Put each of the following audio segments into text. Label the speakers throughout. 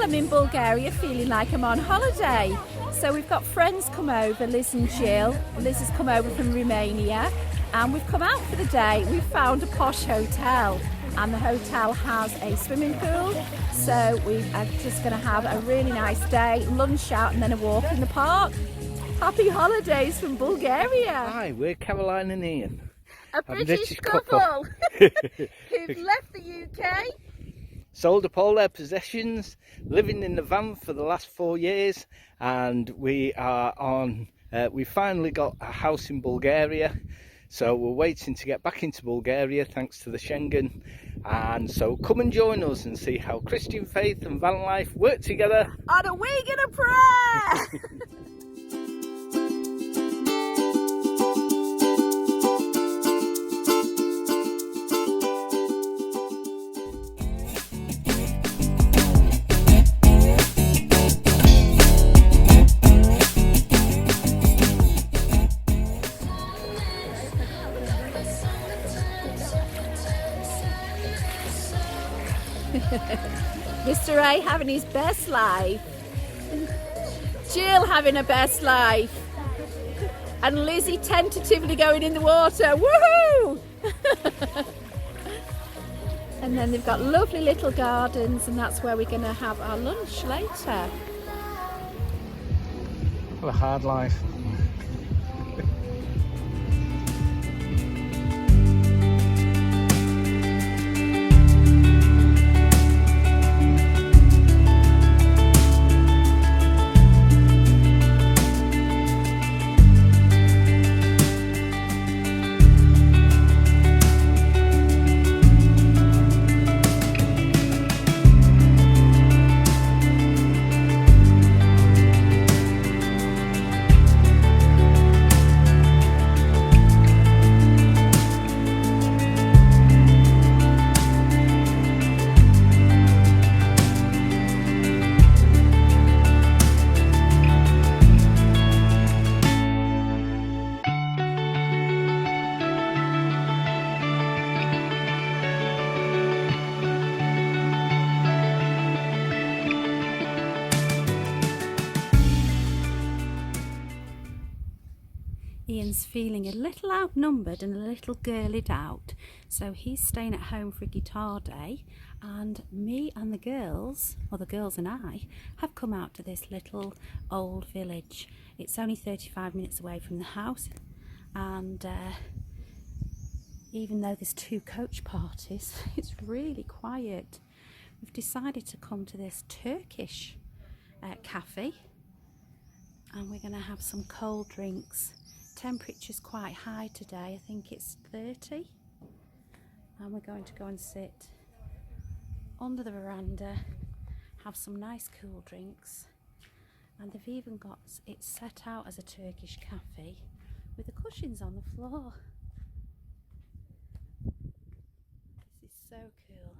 Speaker 1: Well, I'm in Bulgaria feeling like I'm on holiday. So we've got friends come over, Liz and Jill. Liz has come over from Romania and we've come out for the day. We've found a posh hotel and the hotel has a swimming pool. So we are just going to have a really nice day, lunch out and then a walk in the park. Happy holidays from Bulgaria.
Speaker 2: Hi, we're Caroline and Ian.
Speaker 1: A British couple who've left the UK.
Speaker 2: Sold up all their possessions, living in the van for the last 4 years, and we are on, we finally got a house in Bulgaria, so we're waiting to get back into Bulgaria thanks to the Schengen. And so come and join us and see how Christian faith and van life work together
Speaker 1: On a week and a prayer. Mr. A having his best life, Jill having her best life, and Lizzie tentatively going in the water. Woohoo! And then they've got lovely little gardens, and that's where we're going to have our lunch later.
Speaker 2: What a hard life.
Speaker 1: Ian's feeling a little outnumbered and a little girlied out, so he's staying at home for a guitar day, and me and the girls, or the girls and I, have come out to this little old village. It's only 35 minutes away from the house, and even though there's 2 coach parties, it's really quiet. We've decided to come to this Turkish cafe, and we're going to have some cold drinks. Temperature's quite high today, I think it's 30, and we're going to go and sit under the veranda, have some nice cool drinks, and they've even got it set out as a Turkish cafe with the cushions on the floor. This is so cool.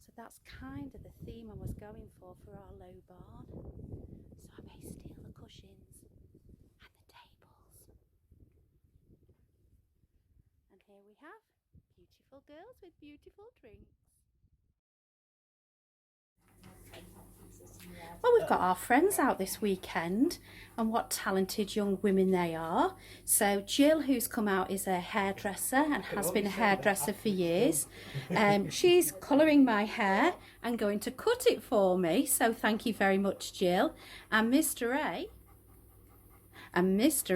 Speaker 1: So that's kind of the theme I was going for our low barn. So I may steal the cushions and the tables. And here we have beautiful girls with beautiful drinks. Well, we've got our friends out this weekend, and what talented young women they are. So Jill, who's come out, is a hairdresser and has been a hairdresser for years. She's colouring my hair and going to cut it for me, so thank you very much, Jill. And Mr.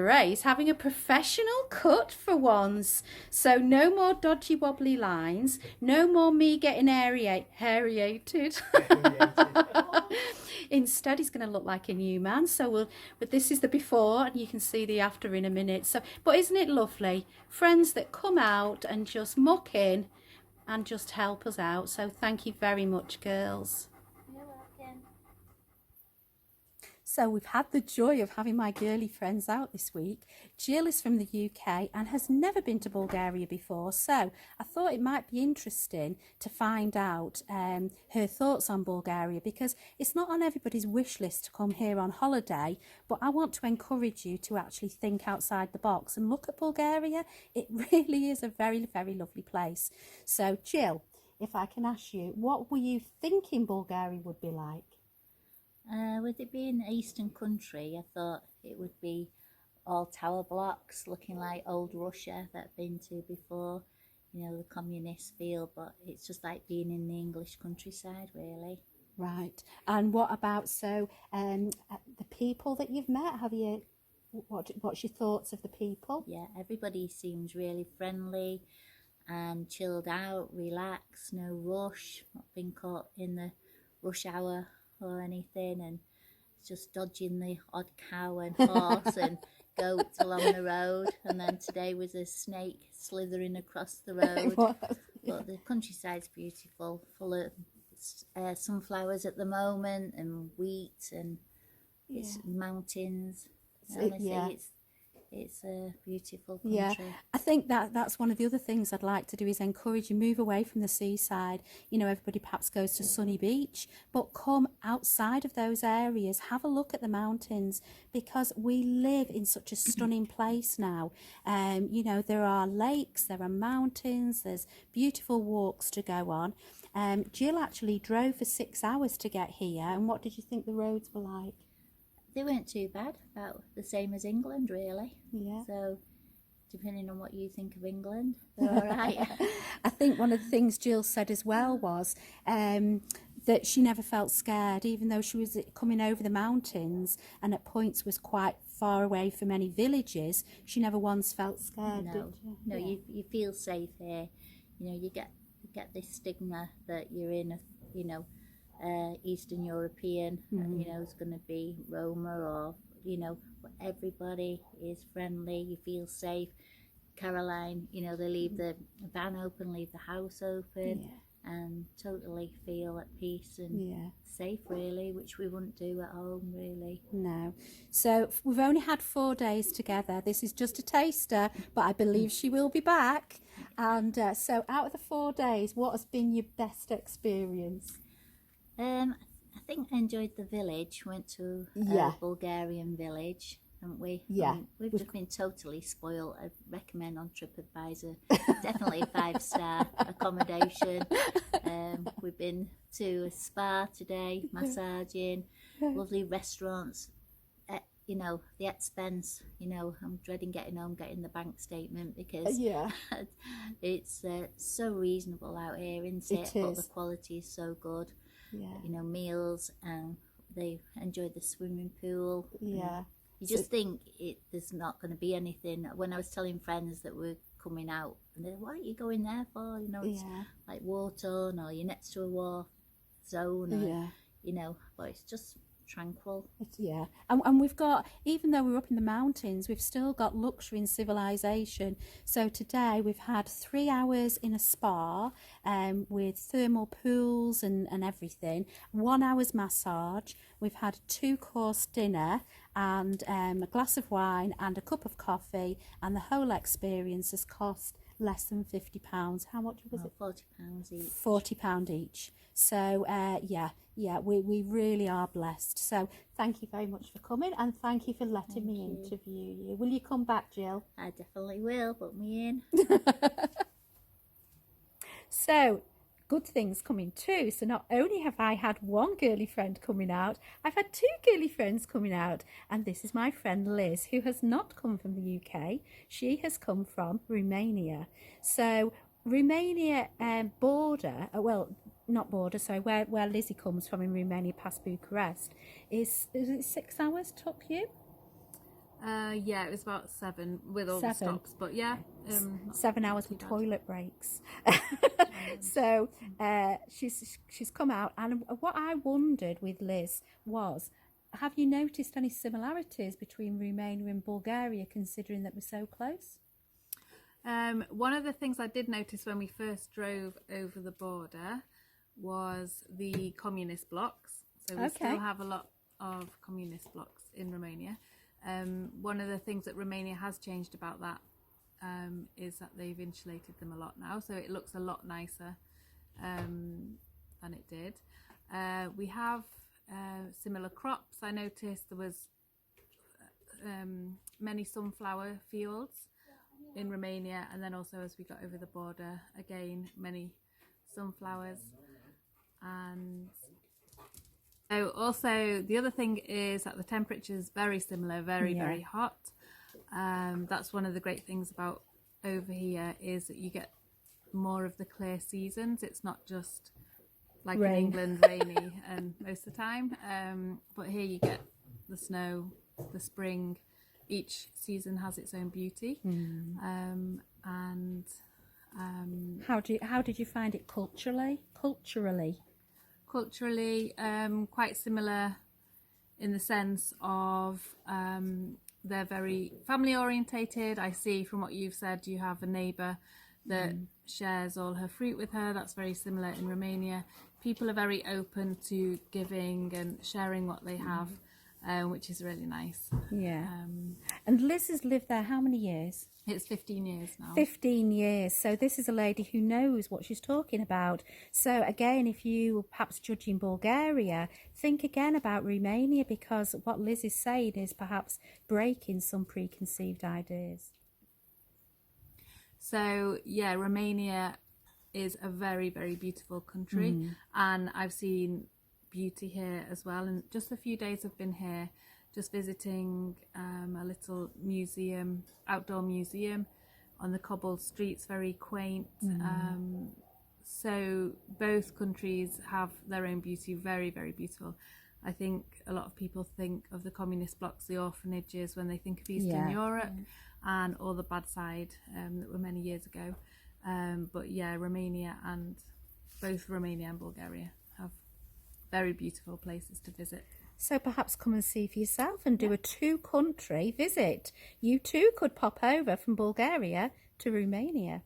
Speaker 1: A is having a professional cut for once. So no more dodgy wobbly lines, no more me getting aerated. Instead, he's going to look like a new man. So but this is the before, and you can see the after in a minute. So, but isn't it lovely? Friends that come out and just muck in and just help us out. So thank you very much, girls.
Speaker 3: You're welcome.
Speaker 1: So we've had the joy of having my girly friends out this week. Jill is from the UK and has never been to Bulgaria before, so I thought it might be interesting to find out her thoughts on Bulgaria, because it's not on everybody's wish list to come here on holiday, but I want to encourage you to actually think outside the box and look at Bulgaria. It really is a very, very lovely place. So Jill, if I can ask you, what were you thinking Bulgaria would be like?
Speaker 3: With it being an eastern country, I thought it would be all tower blocks looking like old Russia that I've been to before, you know, the communist feel, but it's just like being in the English countryside, really.
Speaker 1: Right. And what about the people that you've met? Have you what's your thoughts of the people?
Speaker 3: Yeah, everybody seems really friendly and chilled out, relaxed, no rush, not been caught in the rush hour or anything, and just dodging the odd cow and horse and goats along the road. And then today was a snake slithering across the road. But the countryside's beautiful, full of sunflowers at the moment, and wheat, and it's mountains. Honestly, it's a beautiful country.
Speaker 1: Yeah, I think that's one of the other things I'd like to do is encourage you move away from the seaside. You know, everybody perhaps goes to Sunny Beach, but come outside of those areas, have a look at the mountains, because we live in such a stunning place now. You know, there are lakes, there are mountains, there's beautiful walks to go on. Jill actually drove for 6 hours to get here, and what did you think the roads were like?
Speaker 3: They weren't too bad, about the same as England, really.
Speaker 1: Yeah.
Speaker 3: So, depending on what you think of England, they're all right.
Speaker 1: I think one of the things Jill said as well was that she never felt scared, even though she was coming over the mountains and at points was quite far away from any villages. She never once felt scared.
Speaker 3: No, you feel safe here. You know, you get this stigma that you're in, you know, Eastern European, you know, is going to be Roma, or, you know, but everybody is friendly, you feel safe. Caroline, you know, they leave the van open, leave the house open, and totally feel at peace and safe, really, which we wouldn't do at home, really.
Speaker 1: No. So we've only had 4 days together. This is just a taster, but I believe she will be back. And so out of the 4 days, what has been your best experience?
Speaker 3: I think I enjoyed the village. Went to a Bulgarian village, haven't we?
Speaker 1: Yeah.
Speaker 3: We've just been totally spoiled. I recommend on TripAdvisor. Definitely 5-star accommodation. We've been to a spa today, massaging, lovely restaurants. You know, the expense, you know, I'm dreading getting home, getting the bank statement, because it's so reasonable out here, isn't it? But the quality is so good. Yeah. You know, meals, and they enjoyed the swimming pool. Yeah. You just think there's not going to be anything. When I was telling friends that we're coming out, and they're, what are you going there for? You know, it's like Warton, or you're next to a war zone, or, you know, but it's just tranquil.
Speaker 1: And we've got, even though we're up in the mountains, we've still got luxury and civilization. So today we've had 3 hours in a spa with thermal pools and everything, 1 hour's massage. We've had a 2-course dinner and a glass of wine and a cup of coffee, and the whole experience has cost less than £50. How much was it?
Speaker 3: £40 each.
Speaker 1: £40 each. So we really are blessed. So thank you very much for coming, and thank you for letting me interview you. Will you come back, Jill?
Speaker 3: I definitely will. Put me in.
Speaker 1: So good things coming too. So not only have I had one girly friend coming out, I've had 2 girly friends coming out, and this is my friend Liz, who has not come from the UK. She has come from Romania. So Romania border, where Lizzie comes from in Romania past Bucharest, is it 6 hours took you?
Speaker 4: Yeah, it was about 7 with all the stops, but
Speaker 1: 7 hours with toilet breaks. So she's come out, and what I wondered with Liz was, have you noticed any similarities between Romania and Bulgaria, considering that we're so close?
Speaker 4: One of the things I did notice when we first drove over the border was the communist blocks. So we still have a lot of communist blocks in Romania. One of the things that Romania has changed about that is that they've insulated them a lot now, so it looks a lot nicer than it did. We have similar crops. I noticed there was many sunflower fields in Romania, and then also as we got over the border, again, many sunflowers. And So also the other thing is that the temperature is very similar, very hot. That's one of the great things about over here is that you get more of the clear seasons. It's not just like in England rainy and most of the time, but here you get the snow, the spring. Each season has its own beauty.
Speaker 1: How did you find it culturally?
Speaker 4: Culturally, quite similar in the sense of they're very family orientated. I see from what you've said, you have a neighbour that shares all her fruit with her. That's very similar in Romania. People are very open to giving and sharing what they have, which is really nice.
Speaker 1: Yeah. And Liz has lived there how many years?
Speaker 4: It's 15 years now.
Speaker 1: 15 years. So this is a lady who knows what she's talking about. So again, if you perhaps judging Bulgaria, think again about Romania, because what Liz is saying is perhaps breaking some preconceived ideas.
Speaker 4: So yeah, Romania is a very, very beautiful country, and I've seen beauty here as well. And just a few days I've been here, just visiting a little museum, outdoor museum on the cobbled streets, very quaint. So both countries have their own beauty, very, very beautiful. I think a lot of people think of the communist blocs, the orphanages, when they think of Eastern Europe and all the bad side that were many years ago. But yeah, both Romania and Bulgaria have very beautiful places to visit.
Speaker 1: So perhaps come and see for yourself and do a 2-country visit. You too could pop over from Bulgaria to Romania.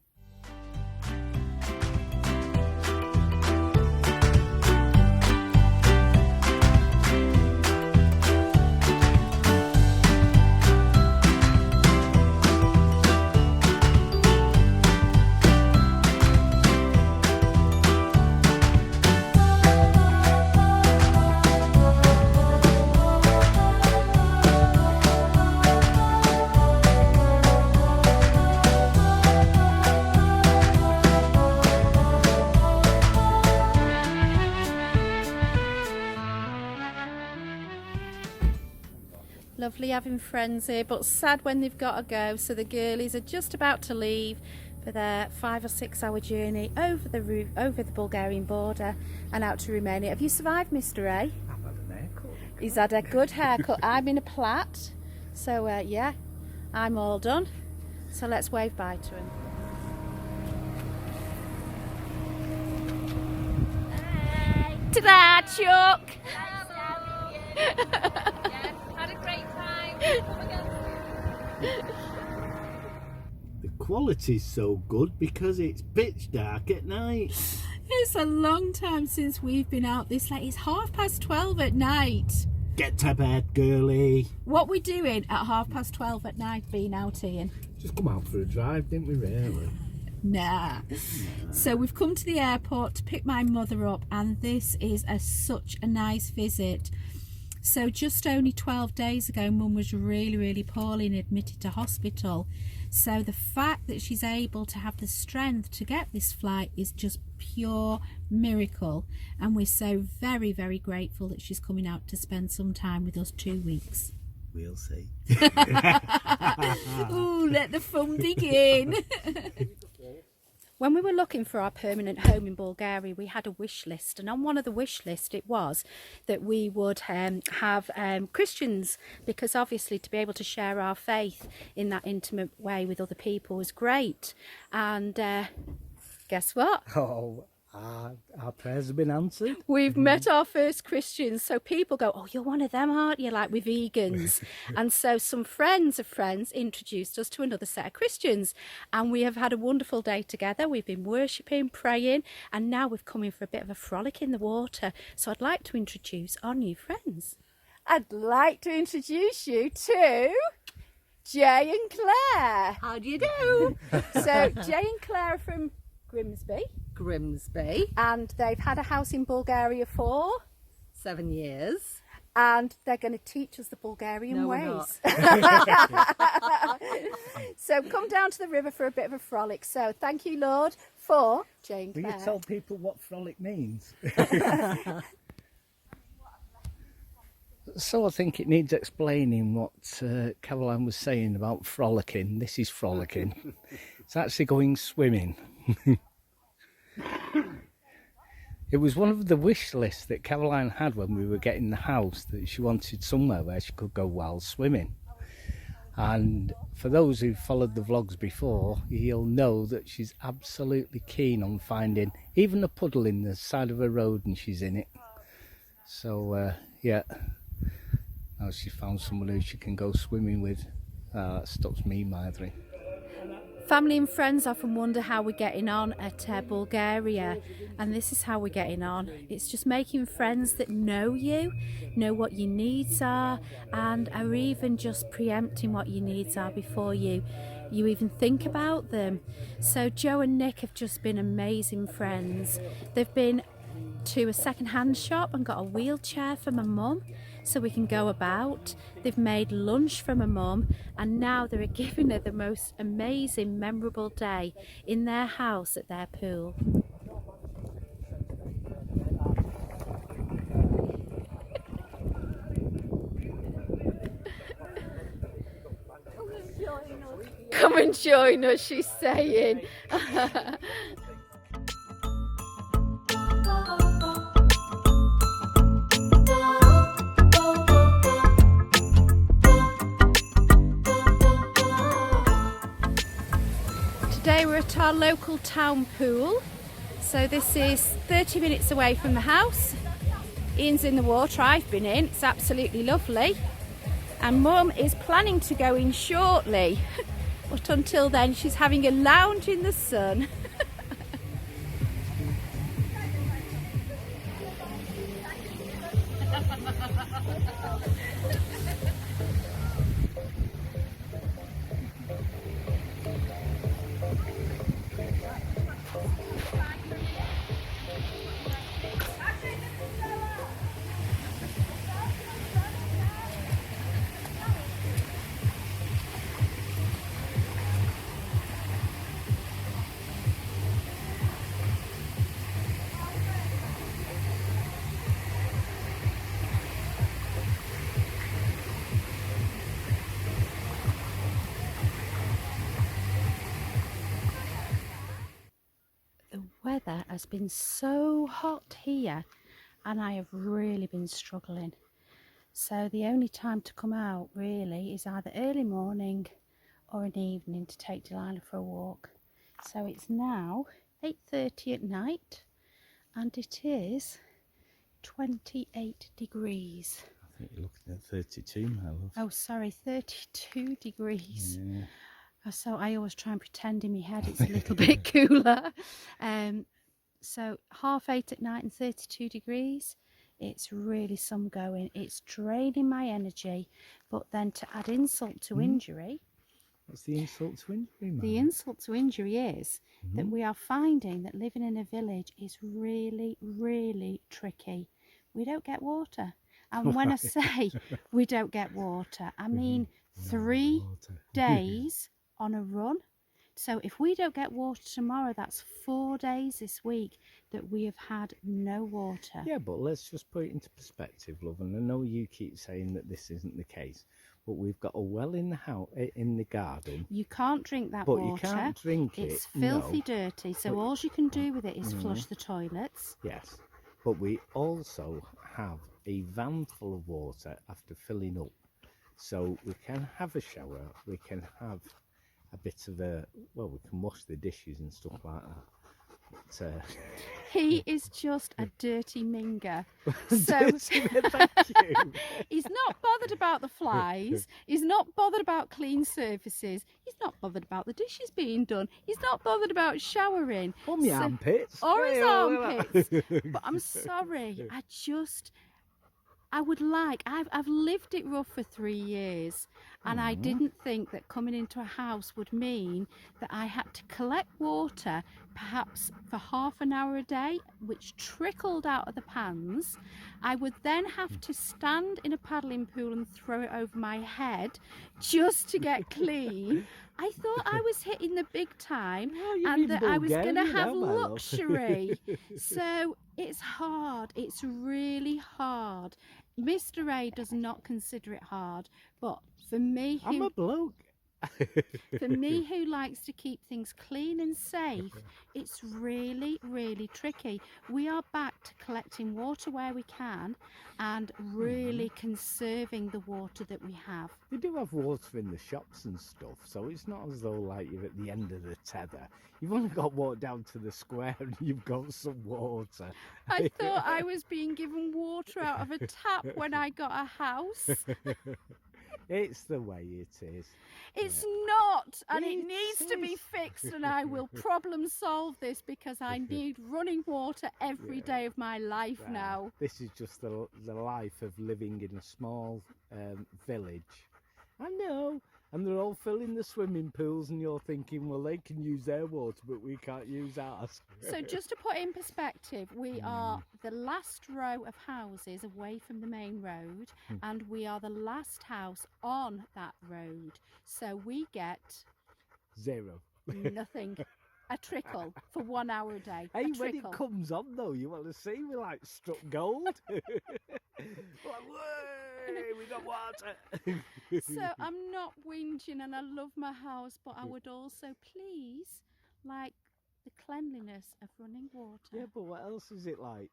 Speaker 1: Lovely having friends here, but sad when they've got to go. So the girlies are just about to leave for their 5 or 6 hour journey over the Bulgarian border and out to Romania. Have you survived, Mr. A?
Speaker 2: I've had an haircut.
Speaker 1: He's had a good haircut. I'm in a plait, so yeah, I'm all done. So let's wave bye to him.
Speaker 3: Hey.
Speaker 1: Ta-da, Chuck!
Speaker 4: Had a great time. Come again soon.
Speaker 2: The quality's so good because it's pitch dark at night.
Speaker 1: It's a long time since we've been out this late. It's 12:30 at night.
Speaker 2: Get to bed, girlie.
Speaker 1: What we doing at 12:30 at night being out, Ian?
Speaker 2: Just come out for a drive, didn't we, really?
Speaker 1: Nah. So we've come to the airport to pick my mother up, and this is such a nice visit. So just only 12 days ago, Mum was really, really poorly and admitted to hospital. So the fact that she's able to have the strength to get this flight is just pure miracle. And we're so very, very grateful that she's coming out to spend some time with us 2 weeks.
Speaker 2: We'll see.
Speaker 1: Ooh, let the fun begin. When we were looking for our permanent home in Bulgaria, we had a wish list, and on one of the wish list it was that we would have Christians, because obviously to be able to share our faith in that intimate way with other people was great. And guess what?
Speaker 2: Oh, our prayers have been answered.
Speaker 1: We've met our first Christians. So people go, oh, you're one of them, aren't you? Like we're vegans. And so some friends of friends introduced us to another set of Christians. And we have had a wonderful day together. We've been worshipping, praying, and now we've come in for a bit of a frolic in the water. So I'd like to introduce our new friends. I'd like to introduce you to Jay and Claire.
Speaker 5: How do you do?
Speaker 1: So Jay and Claire are from Grimsby. And they've had a house in Bulgaria for
Speaker 5: 7 years.
Speaker 1: and they're going to teach us the Bulgarian ways. So come down to the river for a bit of a frolic. So thank you, Lord, for Jane
Speaker 2: Will
Speaker 1: Claire.
Speaker 2: you tell people what frolic means? So I think it needs explaining what Caroline was saying about frolicking. This is frolicking. It's actually going swimming. It was one of the wish lists that Caroline had when we were getting the house, that she wanted somewhere where she could go wild swimming. And for those who followed the vlogs before, you'll know that she's absolutely keen on finding even a puddle in the side of a road and she's in it. So yeah, now she's found someone who she can go swimming with. That stops me mothering.
Speaker 1: Family and friends often wonder how we're getting on at Bulgaria, and this is how we're getting on. It's just making friends that know you, know what your needs are, and are even just preempting what your needs are before you even think about them. So Joe and Nick have just been amazing friends. They've been to a second-hand shop and got a wheelchair for my mum so we can go about. They've made lunch for my mum, and now they're giving her the most amazing, memorable day in their house at their pool. Come and join us, she's saying. Today we're at our local town pool. So this is 30 minutes away from the house. Ian's in the water, I've been in, it's absolutely lovely. And Mum is planning to go in shortly. But until then she's having a lounge in the sun. The weather has been so hot here and I have really been struggling. So the only time to come out really is either early morning or an evening to take Delilah for a walk. So it's now 8:30 at night and it is 28 degrees.
Speaker 2: I think you're looking at 32, my love.
Speaker 1: Oh sorry, 32 degrees.
Speaker 2: Yeah.
Speaker 1: So I always try and pretend in my head it's a little bit cooler. So 8:30 at night and 32 degrees. It's really some going. It's draining my energy. But then to add insult to injury.
Speaker 2: What's the insult to injury, man?
Speaker 1: The insult to injury is that we are finding that living in a village is really, really tricky. We don't get water. And when I say we don't get water, I mean 3 days on a run. So if we don't get water tomorrow, that's 4 days this week that we have had no water.
Speaker 2: Yeah, but let's just put it into perspective, love. And I know you keep saying that this isn't the case, but we've got a well in the house, in the garden.
Speaker 1: You can't drink that
Speaker 2: but
Speaker 1: water.
Speaker 2: You can't drink it.
Speaker 1: It's filthy
Speaker 2: no.
Speaker 1: dirty. So
Speaker 2: But-
Speaker 1: all you can do with it is flush the toilets.
Speaker 2: Yes, but we also have a van full of water after filling up. So we can have a shower, we can have a bit of a, well, we can wash the dishes and stuff like that. But,
Speaker 1: He is just a dirty minger. So
Speaker 2: thank you.
Speaker 1: he's not bothered about the flies. He's not bothered about clean surfaces. He's not bothered about the dishes being done. He's not bothered about showering.
Speaker 2: Or my armpits.
Speaker 1: Or his
Speaker 2: Hey,
Speaker 1: armpits. But I'm sorry. I've lived it rough for 3 years, and I didn't think that coming into a house would mean that I had to collect water perhaps for half an hour a day, which trickled out of the pans. I would then have to stand in a paddling pool and throw it over my head just to get clean. I thought I was hitting the big time and that I was going to have luxury. So it's hard. It's really hard. Mr. A does not consider it hard, but for me,
Speaker 2: I'm a bloke.
Speaker 1: for me who likes to keep things clean and safe, it's really, really tricky. We are back to collecting water where we can and really conserving the water that we have.
Speaker 2: They do have water in the shops and stuff, so it's not as though like you're at the end of the tether. You've only got to walk down to the square and you've got some water.
Speaker 1: I thought I was being given water out of a tap when I got a house.
Speaker 2: It's the way it is.
Speaker 1: It's not, and it
Speaker 2: It
Speaker 1: needs to be
Speaker 2: is.
Speaker 1: fixed, and I will problem solve this because I need running water every day of my life
Speaker 2: Well,
Speaker 1: now.
Speaker 2: This is just the life of living in a small village. I know, and they're all filling the swimming pools, and you're thinking, well, they can use their water, but we can't use ours.
Speaker 1: So just to put in perspective, we are the last row of houses away from the main road, and we are the last house on that road. So we get
Speaker 2: Zero.
Speaker 1: nothing. A trickle for 1 hour a day.
Speaker 2: Hey,
Speaker 1: a
Speaker 2: when
Speaker 1: trickle.
Speaker 2: it comes on though, you want to see we like struck gold. Like, "Way, we got water.
Speaker 1: So I'm not whinging and I love my house, but I would also please like the cleanliness of running water.
Speaker 2: Yeah, but what else is it like?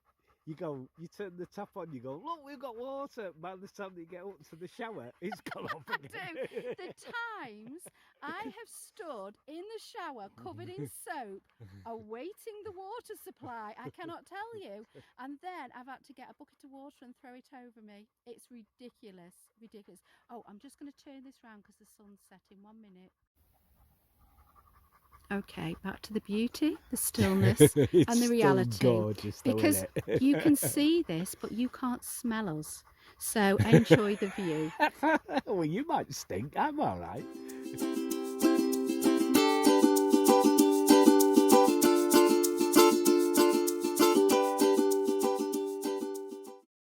Speaker 2: You turn the tap on, you go, look, we've got water. By the time you get up to the shower, it's gone off
Speaker 1: I
Speaker 2: again.
Speaker 1: do. The times I have stood in the shower covered in soap awaiting the water supply, I cannot tell you. And then I've had to get a bucket of water and throw it over me. It's ridiculous, ridiculous. Oh, I'm just going to turn this round because the sun's setting. 1 minute. Okay, back to the beauty, the stillness,
Speaker 2: It's
Speaker 1: and the
Speaker 2: still
Speaker 1: reality.
Speaker 2: gorgeous, though,
Speaker 1: Because
Speaker 2: isn't it?
Speaker 1: you can see this, but you can't smell us. So enjoy the view.
Speaker 2: Well, you might stink. I'm all right.